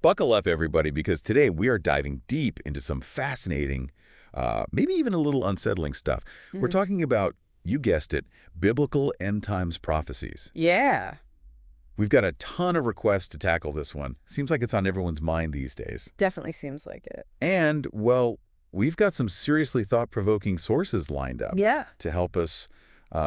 Buckle up, everybody, because today we are diving deep into some fascinating, maybe even a little unsettling stuff. We're Mhm. talking about, you guessed it, biblical end times prophecies. Yeah, We've got a ton of requests to tackle this one. Seems like it's on everyone's mind these days. definitely seems like it. And, well, we've got some seriously thought-provoking sources lined up Yeah. to help us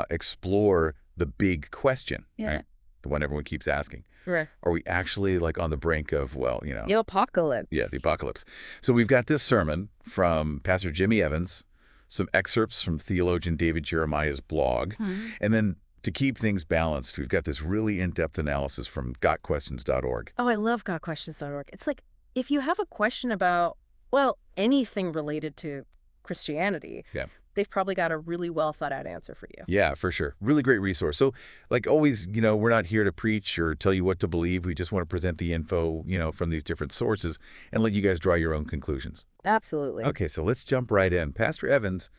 explore the big question, Yeah. right? The one everyone keeps asking. Right. Are we actually like on the brink of, well, The apocalypse. yeah, the apocalypse? So we've got this sermon from Pastor Jimmy Evans, some excerpts from theologian David Jeremiah's blog, Hmm. and then to keep things balanced, we've got this really in-depth analysis from gotquestions.org. Oh, I love gotquestions.org. It's like if you have a question about, well, anything related to Christianity, Yeah. they've probably got a really well thought out answer for you. Yeah, for sure. Really great resource. So, like always, we're not here to preach or tell you what to believe. We just want to present the info, from these different sources and let you guys draw your own conclusions. Absolutely. Okay, so let's jump right in. Pastor Evans,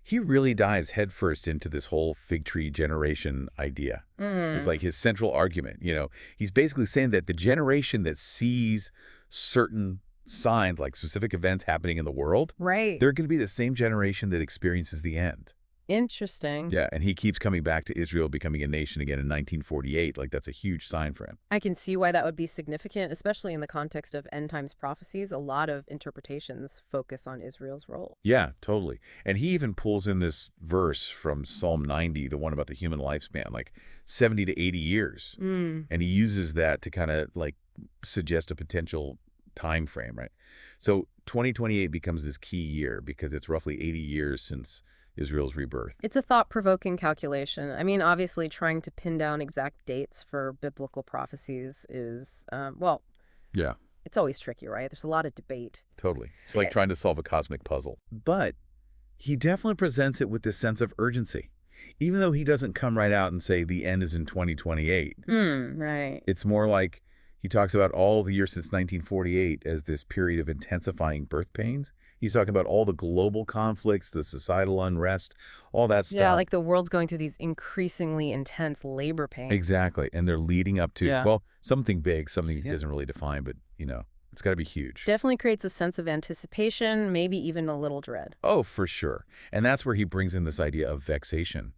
he really dives headfirst into this whole fig tree generation idea. It's Mm. like his central argument. He's basically saying that the generation that sees certain signs, like specific events happening in the world, Right. they're going to be the same generation that experiences the end. Interesting. Yeah, and he keeps coming back to Israel becoming a nation again in 1948. Like, that's a huge sign for him. I can see why that would be significant, especially in the context of end times prophecies. A lot of interpretations focus on Israel's role. Yeah, totally. And he even pulls in this verse from Psalm 90, the one about the human lifespan, like 70 to 80 years. Mm. And he uses that to kind of like suggest a potential time frame, right? So 2028 becomes this key year because it's roughly 80 years since Israel's rebirth. It's a thought-provoking calculation. I mean, obviously, trying to pin down exact dates for biblical prophecies is, well, Yeah, it's always tricky, right? There's a lot of debate. totally. It's like Yeah. trying to solve a cosmic puzzle. But he definitely presents it with this sense of urgency. Even though he doesn't come right out and say the end is in 2028, Right. it's more like he talks about all the years since 1948 as this period of intensifying birth pains. He's talking about all the global conflicts, the societal unrest, all that stuff. Yeah, like the world's going through these increasingly intense labor pains. Exactly. And they're leading up to, Yeah. well, something big, something he Yeah. doesn't really define, but, it's got to be huge. Definitely creates a sense of anticipation, maybe even a little dread. Oh, for sure. And that's where he brings in this idea of vexation.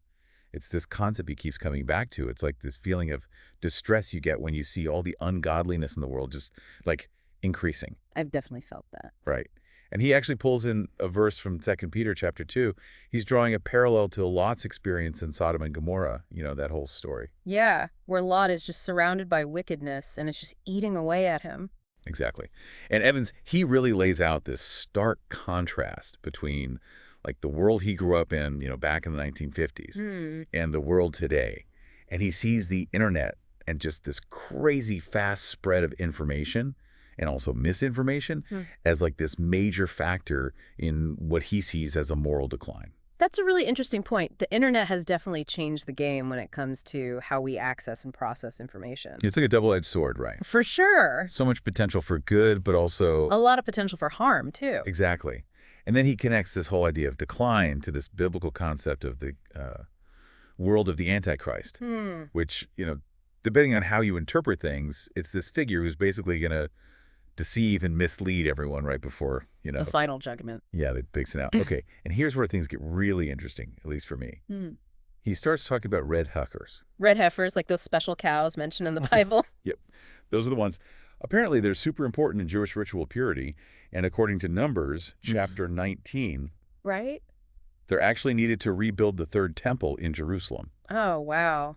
It's this concept he keeps coming back to. It's like this feeling of distress you get when you see all the ungodliness in the world just like increasing, I've definitely felt that. right? And he actually pulls in a verse from 2 Peter chapter 2. He's drawing a parallel to Lot's experience in Sodom and Gomorrah, that whole story. Yeah, where Lot is just surrounded by wickedness and it's just eating away at him. Exactly. And Evans, he really lays out this stark contrast between like the world he grew up in, back in the 1950s and the world today. And he sees the internet and just this crazy fast spread of information and also misinformation as like this major factor in what he sees as a moral decline. That's a really interesting point. The internet has definitely changed the game when it comes to how we access and process information. It's like a double-edged sword, right? For sure. So much potential for good, but also... A lot of potential for harm, too. Exactly. And then he connects this whole idea of decline to this biblical concept of the world of the Antichrist, which, depending on how you interpret things, it's this figure who's basically going to deceive and mislead everyone right before, The final judgment. Yeah, that picks it out. Okay, and here's where things get really interesting, at least for me. He starts talking about red heifers. Red heifers, like those special cows mentioned in the Bible. Yep, those are the ones. Apparently, they're super important in Jewish ritual purity, and according to Numbers, chapter 19, Right? they're actually needed to rebuild the third temple in Jerusalem. Oh, wow.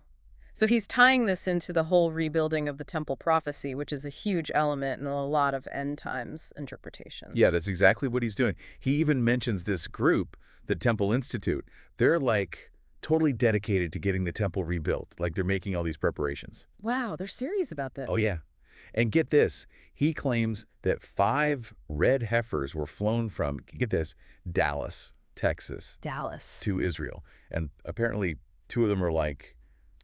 So he's tying this into the whole rebuilding of the temple prophecy, which is a huge element in a lot of end times interpretations. Yeah, that's exactly what he's doing. He even mentions this group, the Temple Institute. They're like totally dedicated to getting the temple rebuilt. Like they're making all these preparations. Wow, they're serious about this. Oh, yeah. And get this, he claims that 5 red heifers were flown from, get this, Dallas, Texas, Dallas. to Israel. And apparently 2 of them are like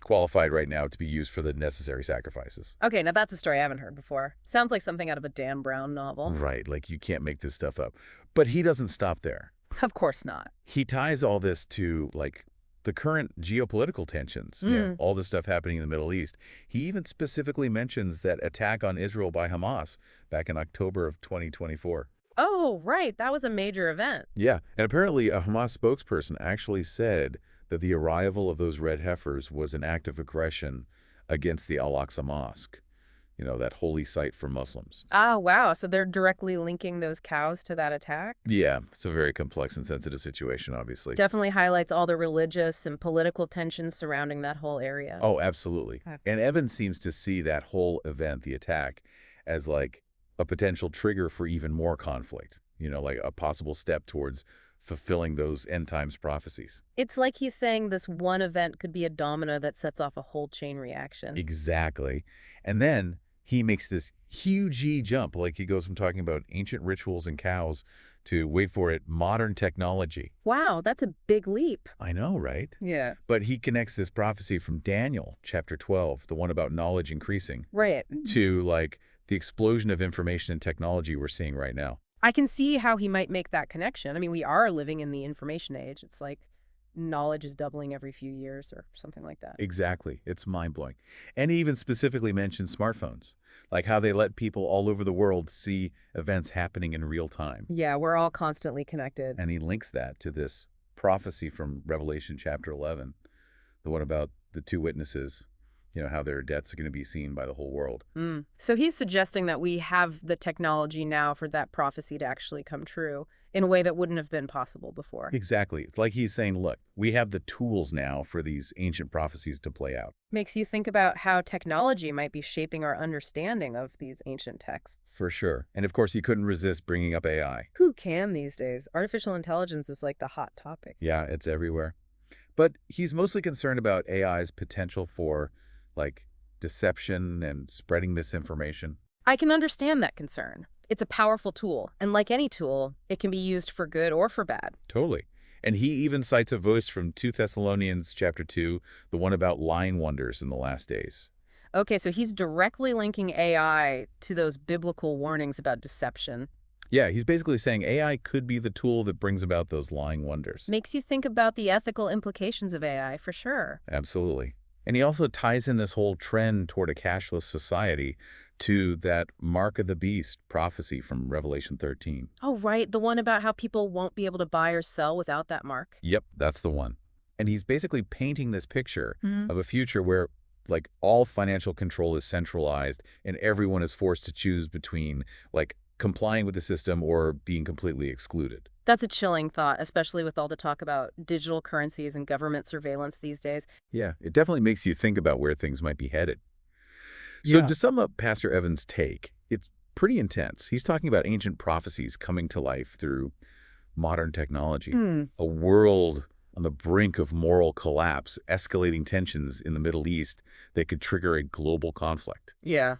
qualified right now to be used for the necessary sacrifices. Okay, now that's a story I haven't heard before. Sounds like something out of a Dan Brown novel. Right, like you can't make this stuff up. But he doesn't stop there. Of course not. He ties all this to like the current geopolitical tensions, Mm. all the stuff happening in the Middle East. He even specifically mentions that attack on Israel by Hamas back in October of 2024. Oh, right. That was a major event. Yeah, and apparently a Hamas spokesperson actually said that the arrival of those red heifers was an act of aggression against the Al-Aqsa Mosque, that holy site for Muslims. Ah, wow. So they're directly linking those cows to that attack? Yeah, it's a very complex and sensitive situation, obviously. Definitely highlights all the religious and political tensions surrounding that whole area. Oh, absolutely. Okay. And Evan seems to see that whole event, the attack, as like a potential trigger for even more conflict, like a possible step towards fulfilling those end times prophecies. It's like he's saying this one event could be a domino that sets off a whole chain reaction. Exactly. And then he makes this huge jump, like he goes from talking about ancient rituals and cows to, wait for it, modern technology. Wow, that's a big leap. I know, right? Yeah. But he connects this prophecy from Daniel, chapter 12, the one about knowledge increasing, Right. to like the explosion of information and technology we're seeing right now. I can see how he might make that connection. I mean, we are living in the information age. It's like knowledge is doubling every few years or something like that. Exactly. It's mind-blowing. And he even specifically mentioned smartphones, like how they let people all over the world see events happening in real time. Yeah, we're all constantly connected. And he links that to this prophecy from Revelation chapter 11, the one about the two witnesses, how their deaths are going to be seen by the whole world. So he's suggesting that we have the technology now for that prophecy to actually come true in a way that wouldn't have been possible before. Exactly. It's like he's saying, look, we have the tools now for these ancient prophecies to play out. Makes you think about how technology might be shaping our understanding of these ancient texts. For sure. And of course, he couldn't resist bringing up AI. Who can these days? Artificial intelligence is like the hot topic. Yeah, it's everywhere. But he's mostly concerned about AI's potential for, like, deception and spreading misinformation. I can understand that concern. It's a powerful tool, and like any tool, it can be used for good or for bad. Totally. And he even cites a verse from 2 Thessalonians chapter 2, the one about lying wonders in the last days. Okay, so he's directly linking AI to those biblical warnings about deception. Yeah, he's basically saying AI could be the tool that brings about those lying wonders. Makes you think about the ethical implications of AI, for sure. Absolutely. And he also ties in this whole trend toward a cashless society to that mark of the beast prophecy from Revelation 13. Oh, right, the one about how people won't be able to buy or sell without that mark. Yep, that's the one. And he's basically painting this picture Mhm. of a future where like all financial control is centralized and everyone is forced to choose between like complying with the system or being completely excluded. That's a chilling thought, especially with all the talk about digital currencies and government surveillance these days. Yeah, it definitely makes you think about where things might be headed. So Yeah. to sum up Pastor Evans' take, it's pretty intense. He's talking about ancient prophecies coming to life through modern technology, a world on the brink of moral collapse, escalating tensions in the Middle East that could trigger a global conflict. Yeah.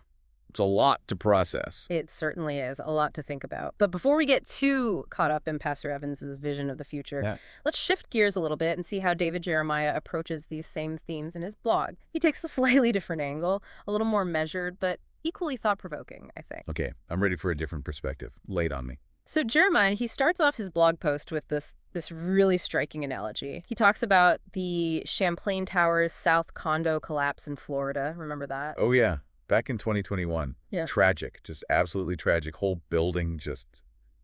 It's a lot to process. It certainly is a lot to think about. But before we get too caught up in Pastor Evans's vision of the future, Yeah. let's shift gears a little bit and see how David Jeremiah approaches these same themes in his blog. He takes a slightly different angle, a little more measured, but equally thought-provoking, I think. Okay, I'm ready for a different perspective. Lay it on me. So Jeremiah, he starts off his blog post with this really striking analogy. He talks about the Champlain Towers South condo collapse in Florida. Remember that? Oh, yeah. Back in 2021. Yeah. Tragic. Just absolutely tragic. Whole building just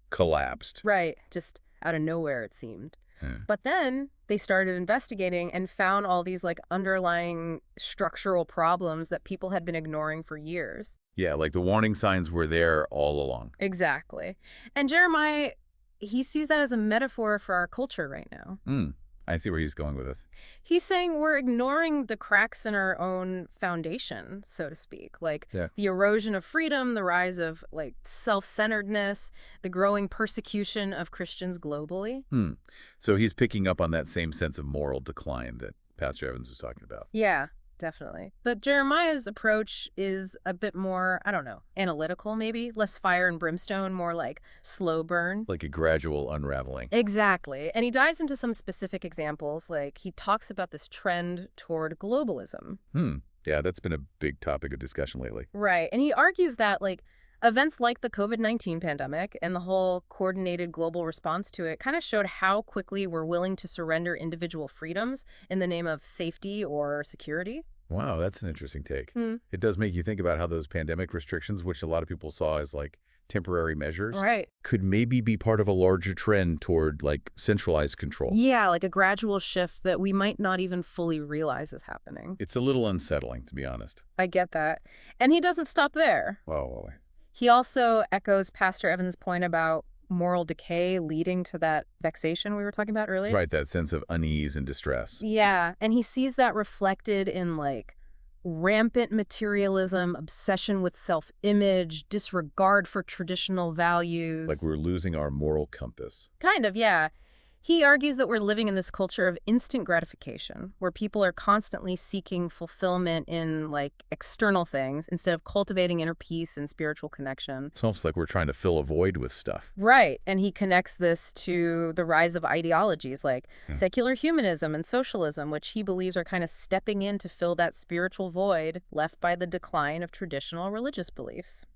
collapsed. Right. Just out of nowhere, it seemed. Yeah. But then they started investigating and found all these like underlying structural problems that people had been ignoring for years. Yeah, like the warning signs were there all along. Exactly. And Jeremiah, he sees that as a metaphor for our culture right now. I see where he's going with this. He's saying we're ignoring the cracks in our own foundation, so to speak, like Yeah. the erosion of freedom, the rise of like self-centeredness, the growing persecution of Christians globally. So he's picking up on that same sense of moral decline that Pastor Evans is talking about. Yeah, definitely. But Jeremiah's approach is a bit more, I don't know, analytical maybe, less fire and brimstone, more like slow burn. Like a gradual unraveling. Exactly. And he dives into some specific examples, like he talks about this trend toward globalism. Yeah, that's been a big topic of discussion lately. Right. And he argues that, like, Events like the COVID-19 pandemic and the whole coordinated global response to it kind of showed how quickly we're willing to surrender individual freedoms in the name of safety or security. Wow, that's an interesting take. Hmm. It does make you think about how those pandemic restrictions, which a lot of people saw as like temporary measures, Right. could maybe be part of a larger trend toward like centralized control. Yeah, like a gradual shift that we might not even fully realize is happening. It's a little unsettling, to be honest. I get that. And he doesn't stop there. Whoa. He also echoes Pastor Evans' point about moral decay leading to that vexation we were talking about earlier. Right, that sense of unease and distress. Yeah, and he sees that reflected in like rampant materialism, obsession with self-image, disregard for traditional Like values. we're losing our moral compass. Kind of, yeah. He argues that we're living in this culture of instant gratification, where people are constantly seeking fulfillment in like external things instead of cultivating inner peace and spiritual connection. It's almost like we're trying to fill a void with stuff. Right, and he connects this to the rise of ideologies like Hmm. secular humanism and socialism, which he believes are kind of stepping in to fill that spiritual void left by the decline of traditional religious beliefs.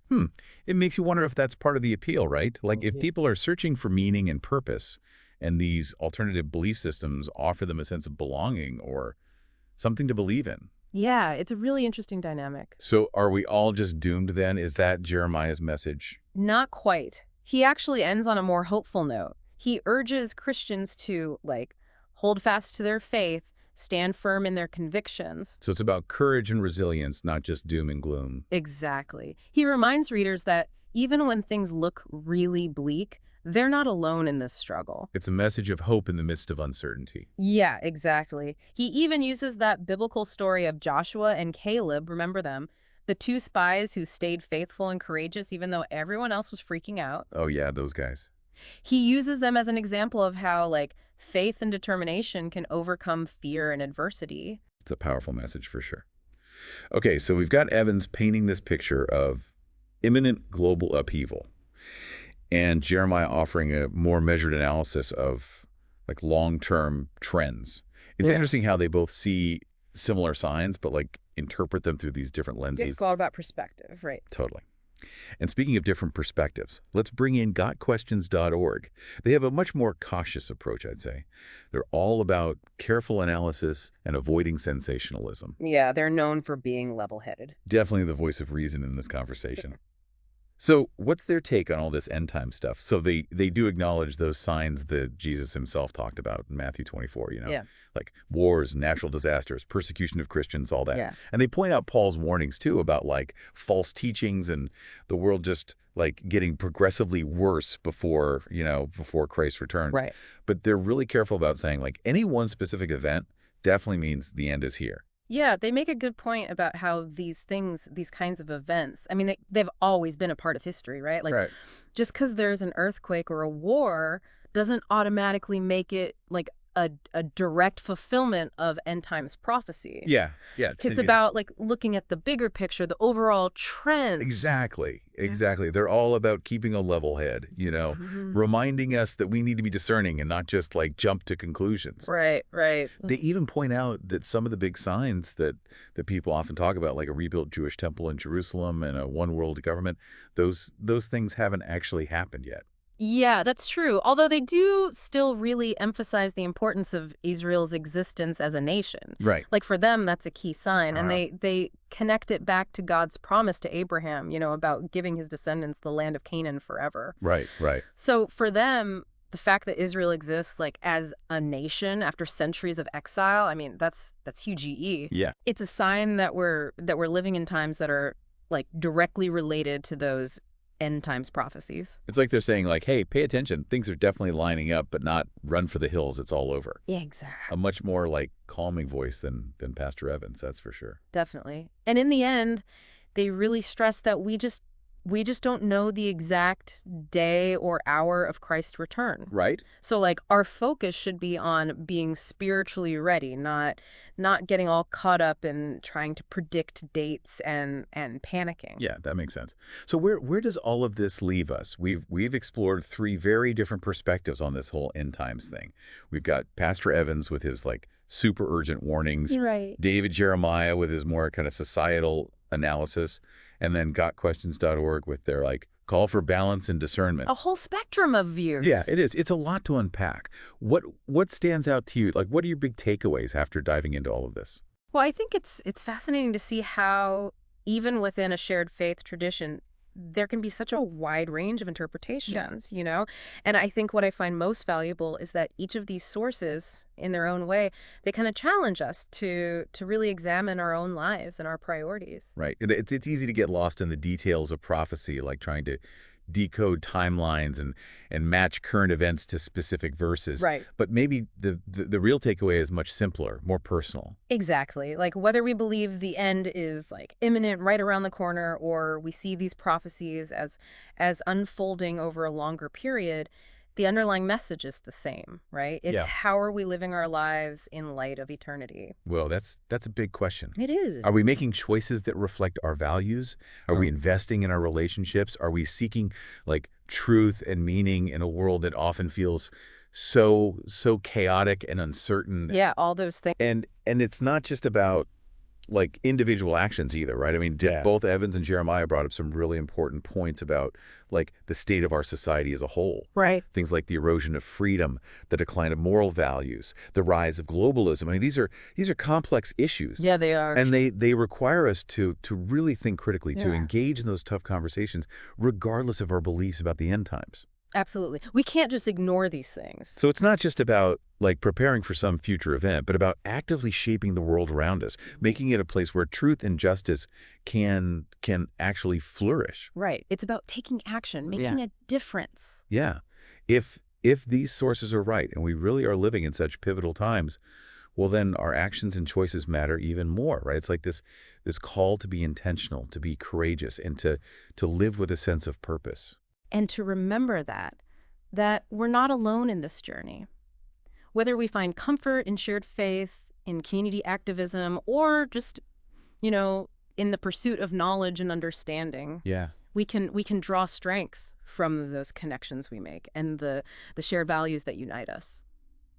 It makes you wonder if that's part of the appeal, right? Like if people are searching for meaning and purpose, and these alternative belief systems offer them a sense of belonging or something to believe in. Yeah, it's a really interesting dynamic. So are we all just doomed then? Is that Jeremiah's message? Not quite. He actually ends on a more hopeful note. He urges Christians to, like, hold fast to their faith, stand firm in their convictions. So it's about courage and resilience, not just doom and gloom. Exactly. He reminds readers that even when things look really bleak, they're not alone in this struggle. It's a message of hope in the midst of uncertainty. Yeah, exactly. He even uses that biblical story of Joshua and Caleb, remember them? The two spies who stayed faithful and courageous even though everyone else was freaking out. Oh yeah, those guys. He uses them as an example of how, like, faith and determination can overcome fear and adversity. It's a powerful message for sure. Okay, so we've got Evans painting this picture of imminent global upheaval, and Jeremiah offering a more measured analysis of like long-term trends. It's Yeah. interesting how they both see similar signs, but like interpret them through these different lenses. It's all about perspective, right? Totally. And speaking of different perspectives, let's bring in gotquestions.org. They have a much more cautious approach, I'd say. They're all about careful analysis and avoiding sensationalism. Yeah, they're known for being level-headed. Definitely the voice of reason in this conversation. So what's their take on all this end time stuff? So they do acknowledge those signs that Jesus himself talked about in Matthew 24, Yeah. like wars, natural disasters, persecution of Christians, all that. Yeah. And they point out Paul's warnings too about like false teachings and the world just like getting progressively worse before Christ's return. Right. But they're really careful about saying like any one specific event definitely means the end is here. Yeah, they make a good point about how these things, these kinds of events, I mean, they've always been a part of history, right? Like, Right. just because there's an earthquake or a war doesn't automatically make it like a direct fulfillment of end times prophecy. Yeah. It's about like looking at the bigger picture, the overall trends. Exactly. They're all about keeping a level head, Mhm. reminding us that we need to be discerning and not just like jump to conclusions. Right. They even point out that some of the big signs that people often talk about, like a rebuilt Jewish temple in Jerusalem and a one world government, those things haven't actually happened yet. Yeah, that's true. Although they do still really emphasize the importance of Israel's existence as a nation. Right. Like for them, that's a key sign. And Uh-huh. they connect it back to God's promise to Abraham, about giving his descendants the land of Canaan forever. Right. So for them, the fact that Israel exists like as a nation after centuries of exile, I mean, that's huge EE. Yeah. It's a sign that we're living in times that are like directly related to those end times prophecies. It's like they're saying like, hey, pay attention. Things are definitely lining up, but not run for the hills. It's all over. Yeah, exactly. A much more like calming voice than Pastor Evans. That's for sure. Definitely. And in the end, they really stress that we just don't know the exact day or hour of Christ's return. Right. So like our focus should be on being spiritually ready, not getting all caught up in trying to predict dates and panicking. Yeah, that makes sense. So where does all of this leave us? We've explored three very different perspectives on this whole end times thing. We've got Pastor Evans with his like super urgent warnings, Right. David Jeremiah with his more kind of societal analysis, and then gotquestions.org with their like call for balance and discernment. A whole spectrum of Yeah, views. it is. It's a lot to unpack. What stands out to you? Like, what are your big takeaways after diving into all of this? Well, I think it's fascinating to see how even within a shared faith tradition, there can be such a wide range of interpretations, you know? And I think what I find most valuable is that each of these sources, in their own way, they kind of challenge us to really examine our own lives and our priorities. Right. It's easy to get lost in the details of prophecy, like trying to decode timelines and match current events to specific verses. Right. But maybe the real takeaway is much simpler, more personal. Exactly. Like whether we believe the end is like imminent right around the corner or we see these prophecies as unfolding over a longer period, the underlying message is the same, right? It's Yeah. how are we living our lives in light of eternity? Well, that's a big question. It is. Are we making choices that reflect our values? Are we investing in our relationships? Are we seeking like truth and meaning in a world that often feels so chaotic and uncertain? Yeah, all those things. And it's not just about like individual actions either, right? I mean, Yeah. both Evans and Jeremiah brought up some really important points about like the state of our society as a whole. Right. Things like the erosion of freedom, the decline of moral values, the rise of globalism. I mean, these are complex issues. Yeah, they are. And they require us to really think critically, to Yeah. engage in those tough conversations, regardless of our beliefs about the end times. Absolutely. We can't just ignore these things. So it's not just about like preparing for some future event, but about actively shaping the world around us, making it a place where truth and justice can actually flourish. Right. It's about taking action, Yeah. making a difference. Yeah. If these sources are right and we really are living in such pivotal times, well then our actions and choices matter even more, right? It's like this call to be intentional, to be courageous, and to live with a sense of purpose. And to remember that we're not alone in this journey. Whether we find comfort in shared faith, in community activism, or just, you know, in the pursuit of knowledge and understanding, Yeah. we can draw strength from those connections we make and the shared values that unite us.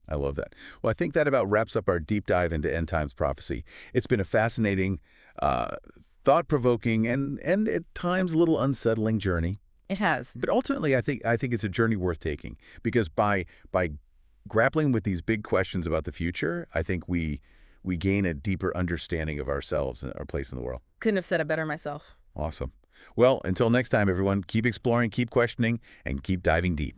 I love that. Well, I think that about wraps up our deep dive into end times prophecy. It's been a fascinating, thought-provoking, and at times a little unsettling journey. It has. But ultimately, I think it's a journey worth taking because by grappling with these big questions about the future, I think we gain a deeper understanding of ourselves and our place in the world. Couldn't have said it better myself. Awesome. Well, until next time, everyone, keep exploring, keep questioning, and keep diving deep.